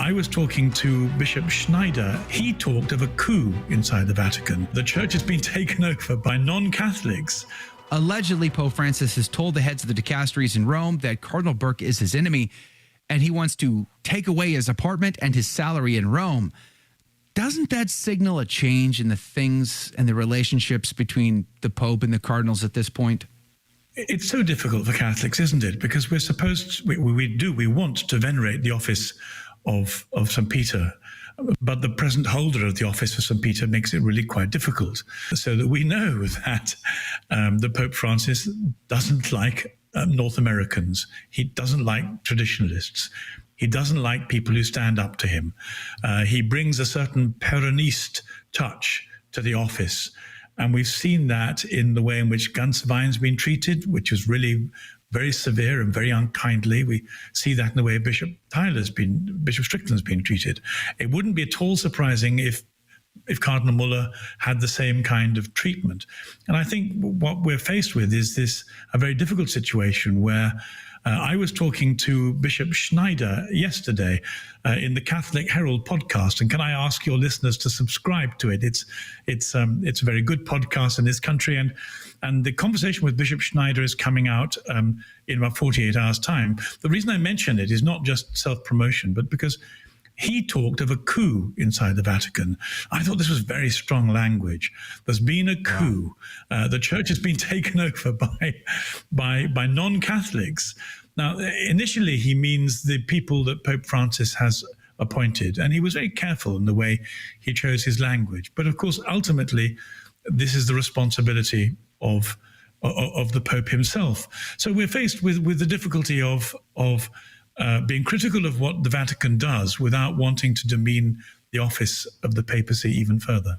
I was talking to Bishop Schneider. He talked of a coup inside the Vatican. The church has been taken over by non-Catholics. Allegedly, Pope Francis has told the heads of the dicasteries in Rome that Cardinal Burke is his enemy, and he wants to take away his apartment and his salary in Rome. Doesn't that signal a change in the things and the relationships between the Pope and the cardinals at this point? It's so difficult for Catholics, isn't it? Because we're supposed, we want to venerate the office of St. Peter, but the present holder of the office of St. Peter makes it really quite difficult. So that we know that the Pope Francis doesn't like North Americans. He doesn't like traditionalists. He doesn't like people who stand up to him. He brings a certain Peronist touch to the office. And we've seen that in the way in which Ganswein's been treated, which was really very severe and very unkindly. We see that in the way Bishop Strickland's been treated. It wouldn't be at all surprising if Cardinal Muller had the same kind of treatment. And I think what we're faced with is a very difficult situation where I was talking to Bishop Schneider yesterday in the Catholic Herald podcast, and can I ask your listeners to subscribe to it? It's a very good podcast in this country, and the conversation with Bishop Schneider is coming out in about 48 hours' time. The reason I mention it is not just self-promotion, but because he talked of a coup inside the Vatican. I thought this was very strong language. There's been a coup. The church has been taken over by non-Catholics. Now, initially, he means the people that Pope Francis has appointed, and he was very careful in the way he chose his language. But of course, ultimately, this is the responsibility of the Pope himself. So we're faced with the difficulty of being critical of what the Vatican does without wanting to demean the office of the papacy even further.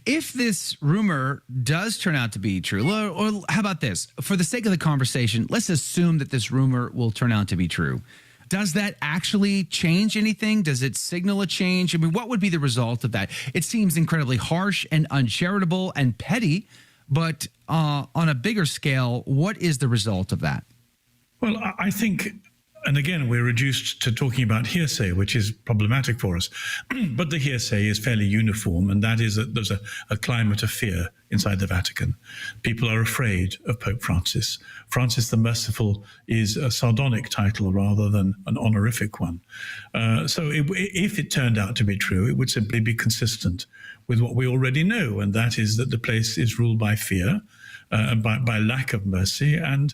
If this rumor does turn out to be true, or how about this? For the sake of the conversation, let's assume that this rumor will turn out to be true. Does that actually change anything? Does it signal a change? I mean, what would be the result of that? It seems incredibly harsh and uncharitable and petty, but on a bigger scale, what is the result of that? Well, I think, and again, we're reduced to talking about hearsay, which is problematic for us. But the hearsay is fairly uniform, and that is that there's a climate of fear inside the Vatican. People are afraid of Pope Francis. Francis the Merciful is a sardonic title rather than an honorific one. So if it turned out to be true, it would simply be consistent with what we already know, and that is that the place is ruled by fear and by lack of mercy, and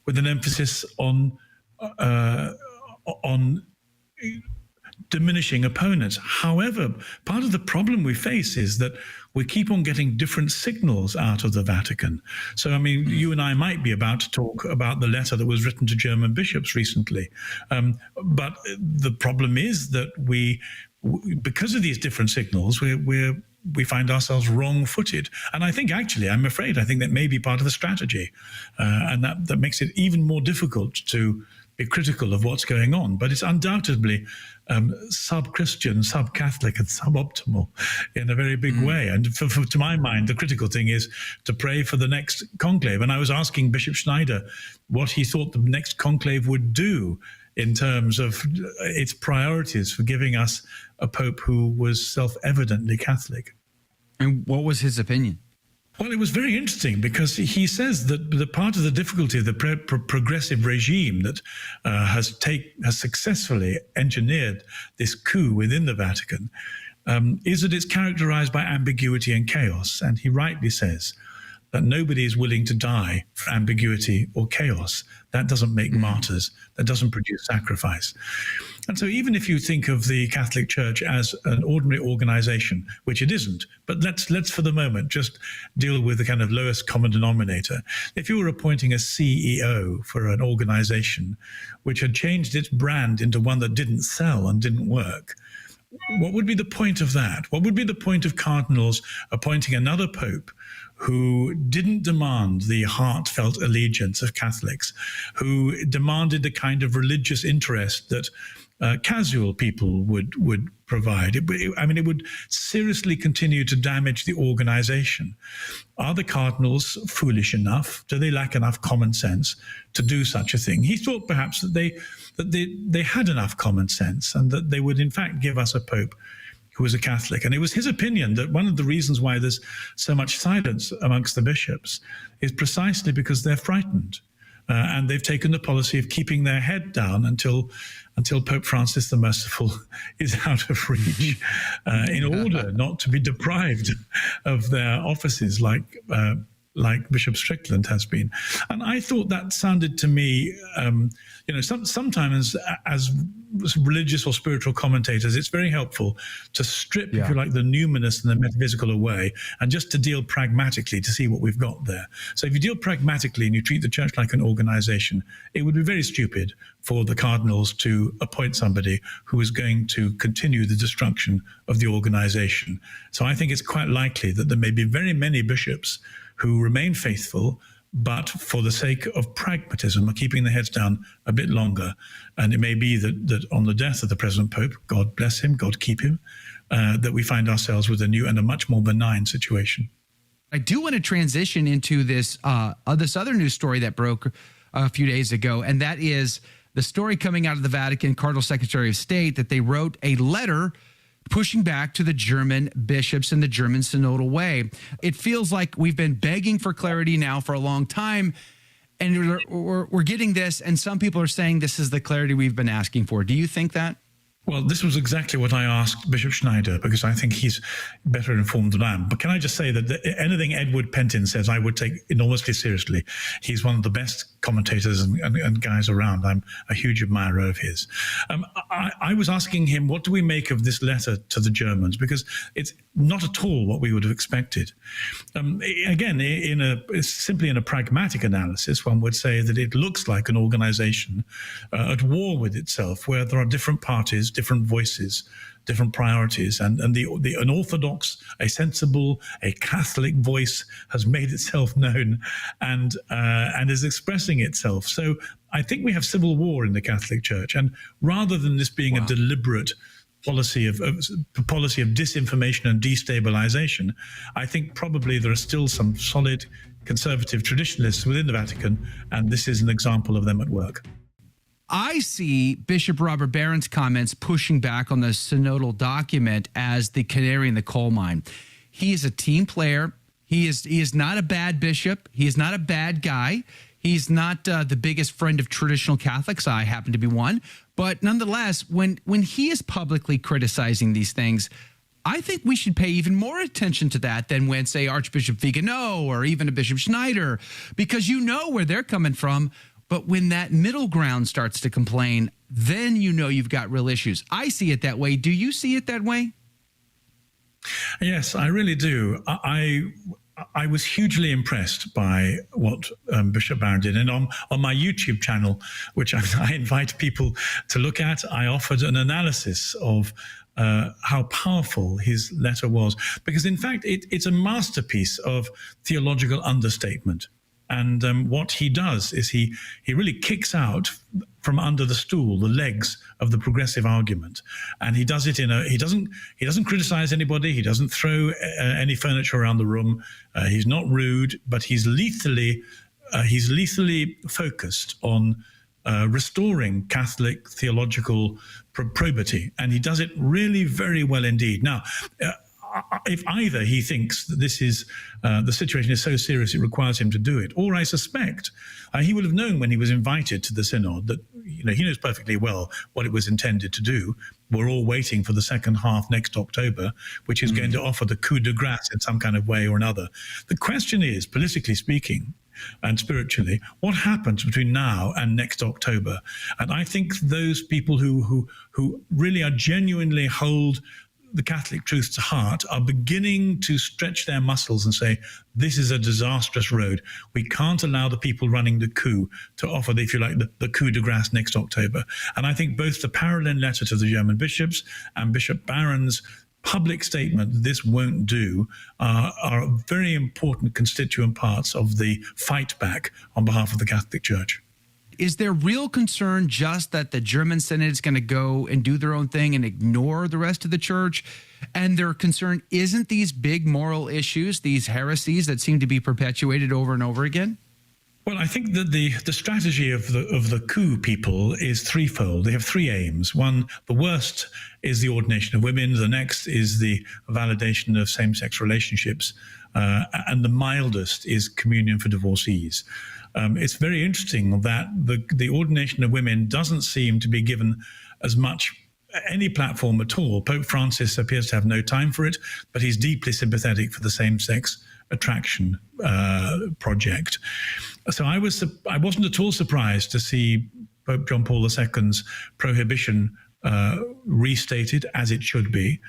with an emphasis on diminishing opponents. However, part of the problem we face is that we keep on getting different signals out of the Vatican. So, I mean, you and I might be about to talk about the letter that was written to German bishops recently. But the problem is that because of these different signals, we find ourselves wrong-footed. And I think I'm afraid that may be part of the strategy. And that makes it even more difficult to be critical of what's going on. But it's undoubtedly sub-Christian, sub-Catholic, and sub-optimal in a very big way. And to my mind, the critical thing is to pray for the next conclave. And I was asking Bishop Schneider what he thought the next conclave would do in terms of its priorities for giving us a pope who was self-evidently Catholic. And what was his opinion? Well, it was very interesting because he says that the part of the difficulty of the progressive regime that has successfully engineered this coup within the Vatican is that it's characterized by ambiguity and chaos. And he rightly says that nobody is willing to die for ambiguity or chaos. That doesn't make martyrs. That doesn't produce sacrifice. And so even if you think of the Catholic Church as an ordinary organization, which it isn't, but let's for the moment just deal with the kind of lowest common denominator. If you were appointing a CEO for an organization which had changed its brand into one that didn't sell and didn't work, what would be the point of that? What would be the point of cardinals appointing another pope who didn't demand the heartfelt allegiance of Catholics, who demanded the kind of religious interest that casual people would provide. It would seriously continue to damage the organization. Are the cardinals foolish enough? Do they lack enough common sense to do such a thing? He thought perhaps that they had enough common sense and that they would in fact give us a pope who was a Catholic. And it was his opinion that one of the reasons why there's so much silence amongst the bishops is precisely because they're frightened. And they've taken the policy of keeping their head down until Pope Francis the Merciful is out of reach, in order not to be deprived of their offices like Bishop Strickland has been. And I thought that sounded to me, sometimes as religious or spiritual commentators, it's very helpful to strip, if you like, the numinous and the metaphysical away and just to deal pragmatically to see what we've got there. So if you deal pragmatically and you treat the church like an organization, it would be very stupid for the cardinals to appoint somebody who is going to continue the destruction of the organization. So I think it's quite likely that there may be very many bishops who remain faithful, but for the sake of pragmatism are keeping their heads down a bit longer. And it may be that on the death of the present Pope, God bless him, God keep him, that we find ourselves with a new and a much more benign situation. I do want to transition into this other news story that broke a few days ago, and that is the story coming out of the Vatican, Cardinal Secretary of State, that they wrote a letter pushing back to the German bishops and the German synodal way. It feels like we've been begging for clarity now for a long time, and we're getting this, and some people are saying this is the clarity we've been asking for. Do you think that? Well, this was exactly what I asked Bishop Schneider, because I think he's better informed than I am. But can I just say that anything Edward Pentin says, I would take enormously seriously. He's one of the best commentators and guys around. I'm a huge admirer of his. I was asking him, what do we make of this letter to the Germans? Because it's not at all what we would have expected. Again, simply in a pragmatic analysis, one would say that it looks like an organization at war with itself, where there are different parties, different voices, different priorities, and an orthodox, a sensible, a Catholic voice has made itself known and is expressing itself. So I think we have civil war in the Catholic Church, and rather than this being a deliberate policy of disinformation and destabilization, I think probably there are still some solid conservative traditionalists within the Vatican, and this is an example of them at work. I see Bishop Robert Barron's comments pushing back on the synodal document as the canary in the coal mine. He is a team player. He is not a bad bishop. He is not a bad guy. He's not the biggest friend of traditional Catholics. I happen to be one. But nonetheless, when he is publicly criticizing these things, I think we should pay even more attention to that than when, say, Archbishop Vigano or even a Bishop Schneider, because you know where they're coming from. But when that middle ground starts to complain, then you know you've got real issues. I see it that way. Do you see it that way? Yes, I really do. I was hugely impressed by what Bishop Barron did. And on my YouTube channel, which I invite people to look at, I offered an analysis of how powerful his letter was. Because, in fact, it's a masterpiece of theological understatement. And what he does is he really kicks out from under the stool the legs of the progressive argument, and he does it he doesn't criticize anybody. He doesn't throw any furniture around the room. He's not rude, but he's lethally focused on restoring Catholic theological probity, and he does it really very well indeed. Now, if either he thinks that this is the situation is so serious it requires him to do it, or I suspect he would have known when he was invited to the synod that he knows perfectly well what it was intended to do. We're all waiting for the second half next October, which is going to offer the coup de grace in some kind of way or another. The question is, politically speaking and spiritually, what happens between now and next October? And I think those people who really are genuinely hold the Catholic truth to heart are beginning to stretch their muscles and say, this is a disastrous road. We can't allow the people running the coup to offer, if you like, the coup de grace next October. And I think both the parallel letter to the German bishops and Bishop Barron's public statement that this won't do are very important constituent parts of the fight back on behalf of the Catholic Church. Is there real concern just that the German Synod is going to go and do their own thing and ignore the rest of the church? And their concern isn't these big moral issues, these heresies that seem to be perpetuated over and over again? Well, I think that the strategy of the Coup people is threefold. They have three aims. One, the worst is the ordination of women. The next is the validation of same-sex relationships. And the mildest is communion for divorcees. It's very interesting that the ordination of women doesn't seem to be given as much any platform at all. Pope Francis appears to have no time for it, but he's deeply sympathetic for the same-sex attraction project. So I wasn't at all surprised to see Pope John Paul II's prohibition restated as it should be.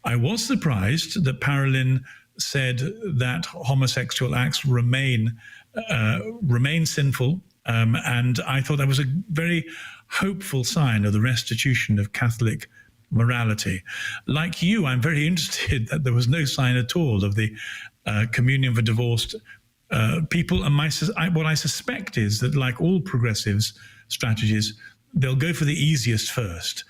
I was surprised that Parolin said that homosexual acts remain sinful, and I thought that was a very hopeful sign of the restitution of Catholic morality. Like you, I'm very interested that there was no sign at all of the communion for divorced people. And what I suspect is that, like all progressives strategies, they'll go for the easiest first.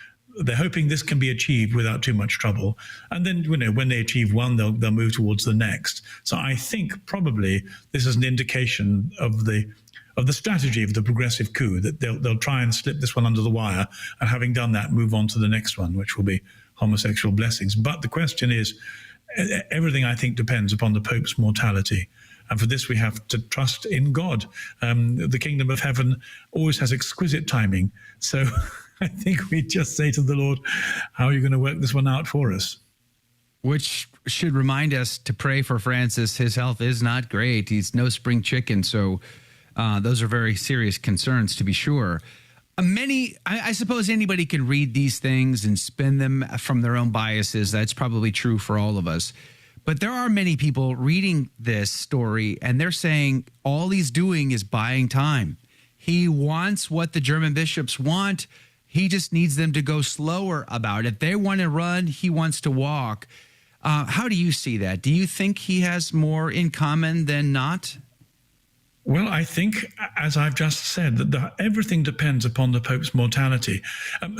They're hoping this can be achieved without too much trouble. And then, when they achieve one, they'll move towards the next. So I think probably this is an indication of the strategy of the progressive coup, that they'll try and slip this one under the wire, and having done that, move on to the next one, which will be homosexual blessings. But the question is, everything, I think, depends upon the Pope's mortality. And for this, we have to trust in God. The kingdom of heaven always has exquisite timing. So I think we just say to the Lord, how are you going to work this one out for us? Which should remind us to pray for Francis. His health is not great. He's no spring chicken. So those are very serious concerns, to be sure. I suppose anybody can read these things and spin them from their own biases. That's probably true for all of us. But there are many people reading this story, and they're saying all he's doing is buying time. He wants what the German bishops want. He just needs them to go slower about it. They want to run. He wants to walk. How do you see that? Do you think he has more in common than not? Well, I think, as I've just said, that everything depends upon the Pope's mortality.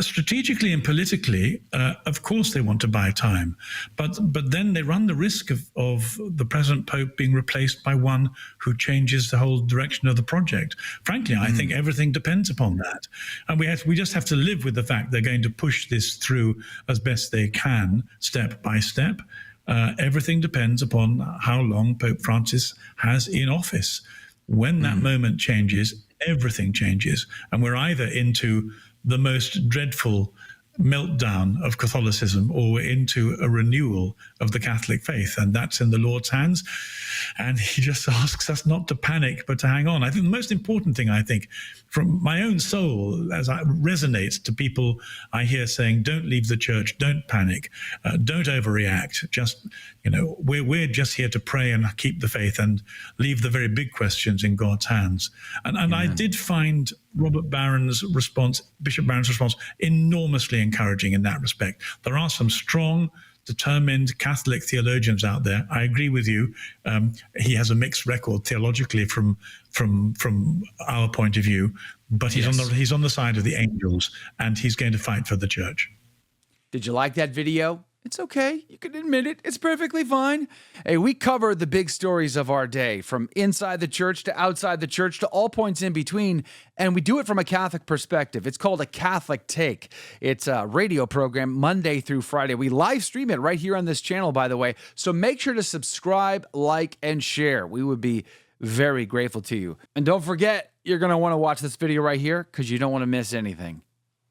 Strategically and politically, of course, they want to buy time, but then they run the risk of the present Pope being replaced by one who changes the whole direction of the project. Frankly, I think everything depends upon that, and we just have to live with the fact they're going to push this through as best they can, step by step. Everything depends upon how long Pope Francis has in office. When that moment changes, everything changes. And we're either into the most dreadful meltdown of Catholicism, or we're into a renewal of the Catholic faith. And that's in the Lord's hands. And he just asks us not to panic, but to hang on. I think the most important thing, from my own soul, as it resonates to people I hear saying, don't leave the church, don't panic, don't overreact. Just, we're just here to pray and keep the faith and leave the very big questions in God's hands. And I did find Bishop Barron's response, enormously encouraging in that respect. There are some strong, determined Catholic theologians out there. I agree with you. He has a mixed record theologically from our point of view, but he's on the side of the angels, and he's going to fight for the church. Did you like that video? It's okay. You can admit it. It's perfectly fine. Hey, we cover the big stories of our day, from inside the church to outside the church to all points in between, and we do it from a Catholic perspective. It's called A Catholic Take. It's a radio program Monday through Friday. We live stream it right here on this channel, by the way, so make sure to subscribe, like, and share. We would be very grateful to you. And don't forget, you're going to want to watch this video right here because you don't want to miss anything.